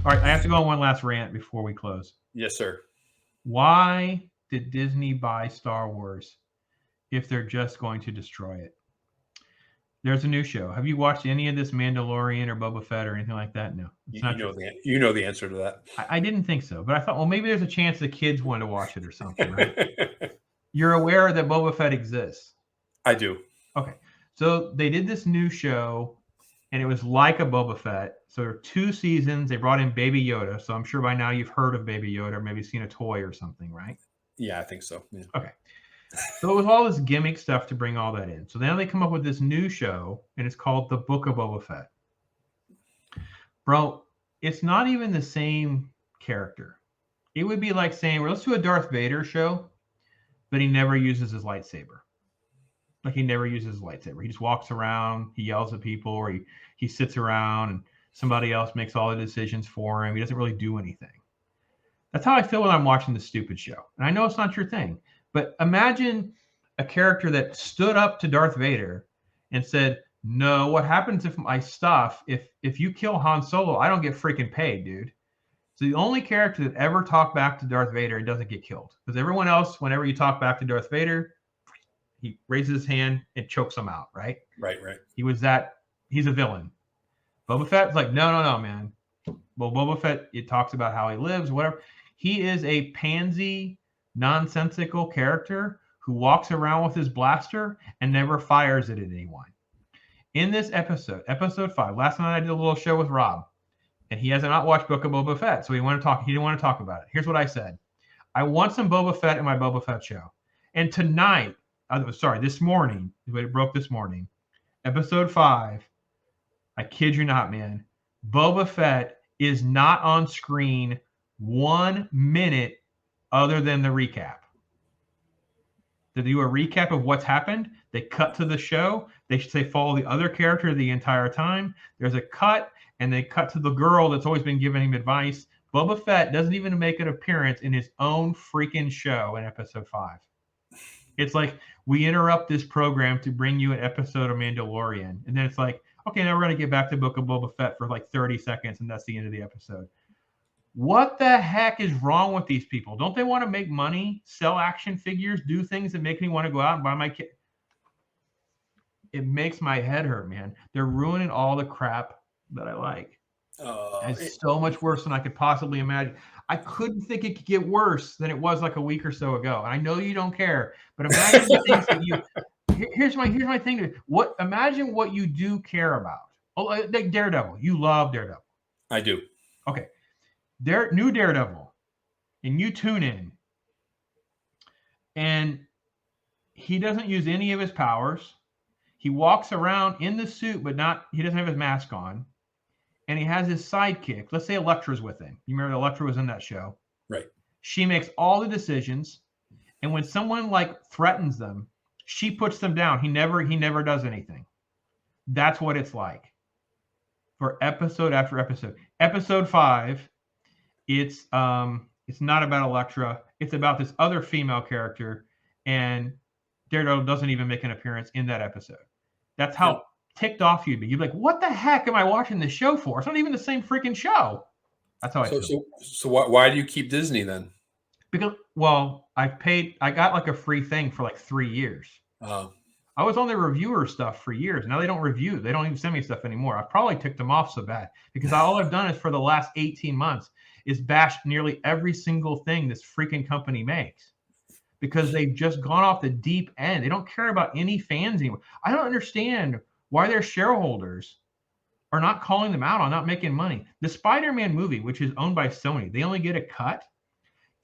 All right, I have to go on one last rant before we close. Yes, sir. Why did Disney buy Star Wars if they're just going to destroy it? There's a new show. Have you watched any of this Mandalorian or Boba Fett or anything like that? No, it's not your thing. You know the answer to that. I didn't think so, but I thought, well, maybe there's a chance the kids want to watch it or something, right? You're aware that Boba Fett exists? I do. Okay, so they did this new show, and it was like a Boba Fett. So there are 2 seasons. They brought in Baby Yoda, so I'm sure by now you've heard of Baby Yoda or maybe seen a toy or something, right? Yeah, I think so. Yeah. Okay. So it was all this gimmick stuff to bring all that in. So now they come up with this new show, and it's called The Book of Boba Fett. Bro, it's not even the same character. It would be like saying, well, let's do a Darth Vader show, but he never uses his lightsaber. Like he never uses his lightsaber. He just walks around, he yells at people, or he sits around and somebody else makes all the decisions for him. He doesn't really do anything. That's how I feel when I'm watching this stupid show. And I know it's not your thing, but imagine a character that stood up to Darth Vader and said, no, what happens if my stuff, if you kill Han Solo, I don't get freaking paid, dude. So the only character that ever talked back to Darth Vader and doesn't get killed. Because everyone else, whenever you talk back to Darth Vader, he raises his hand and chokes him out, right? Right. He's a villain. Boba Fett's like, no, man. Well, Boba Fett, it talks about how he lives, whatever. He is a pansy, nonsensical character who walks around with his blaster and never fires it at anyone. In this episode 5, last night I did a little show with Rob, and he has not watched Book of Boba Fett, so he didn't want to talk about it. Here's what I said. I want some Boba Fett in my Boba Fett show. And tonight, this morning, it broke this morning, episode 5, I kid you not, man, Boba Fett is not on screen 1 minute other than the recap. They do a recap of what's happened. They cut to the show. They follow the other character the entire time. There's a cut, and they cut to the girl that's always been giving him advice. Boba Fett doesn't even make an appearance in his own freaking show in episode 5. It's like, we interrupt this program to bring you an episode of Mandalorian. And then it's like, okay, now we're going to get back to Book of Boba Fett for like 30 seconds, and that's the end of the episode. What the heck is wrong with these people? Don't they want to make money, sell action figures, do things that make me want to go out and buy my kid? It makes my head hurt, man. They're ruining all the crap that I like. It's so much worse than I could possibly imagine. I couldn't think it could get worse than it was like a week or so ago. I know you don't care, but imagine the things that you. Here's my thing. Imagine what you do care about. Oh, like Daredevil. You love Daredevil. I do. Okay. New Daredevil, and you tune in, and he doesn't use any of his powers. He walks around in the suit, but he doesn't have his mask on, and he has his sidekick. Let's say Elektra's with him. You remember Elektra was in that show, right? She makes all the decisions, and when someone like threatens them, she puts them down. He never does anything. That's what it's like for episode after episode. Episode 5. It's not about Elektra. It's about this other female character, and Daredevil doesn't even make an appearance in that episode. That's how ticked off you'd be. You'd be like, what the heck am I watching this show for? It's not even the same freaking show. That's how I feel. So why do you keep Disney then? Because, well, I got like a free thing for like 3 years. I was on their reviewer stuff for years. Now they don't review. They don't even send me stuff anymore. I've probably ticked them off so bad because all I've done is for the last 18 months is bash nearly every single thing this freaking company makes because they've just gone off the deep end. They don't care about any fans anymore. I don't understand why their shareholders are not calling them out on not making money. The Spider-Man movie, which is owned by Sony, they only get a cut.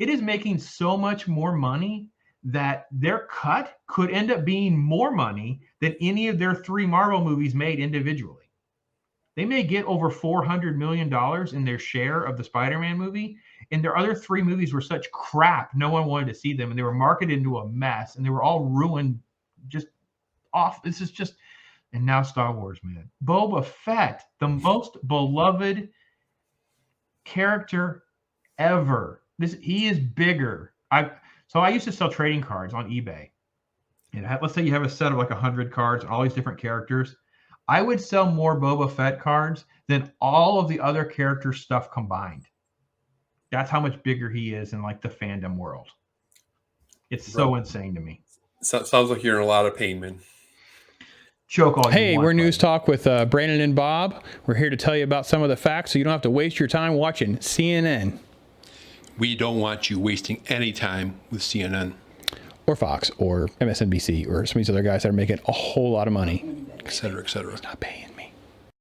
It is making so much more money that their cut could end up being more money than any of their 3 Marvel movies made individually. They may get over $400 million in their share of the Spider-Man movie, and their other 3 movies were such crap, no one wanted to see them, and they were marketed into a mess, and they were all ruined, just off. This is just, and now Star Wars, man. Boba Fett, the most beloved character ever. He is bigger. So I used to sell trading cards on eBay. And let's say you have a set of like 100 cards and all these different characters. I would sell more Boba Fett cards than all of the other character stuff combined. That's how much bigger he is in like the fandom world. It's so insane to me. Sounds like you're in a lot of pain, man. Choke all you Hey, want, we're News buddy. Talk with Brandon and Bob. We're here to tell you about some of the facts so you don't have to waste your time watching CNN. We don't want you wasting any time with CNN. Or Fox or MSNBC or some of these other guys that are making a whole lot of money. Et cetera, et cetera. Not paying.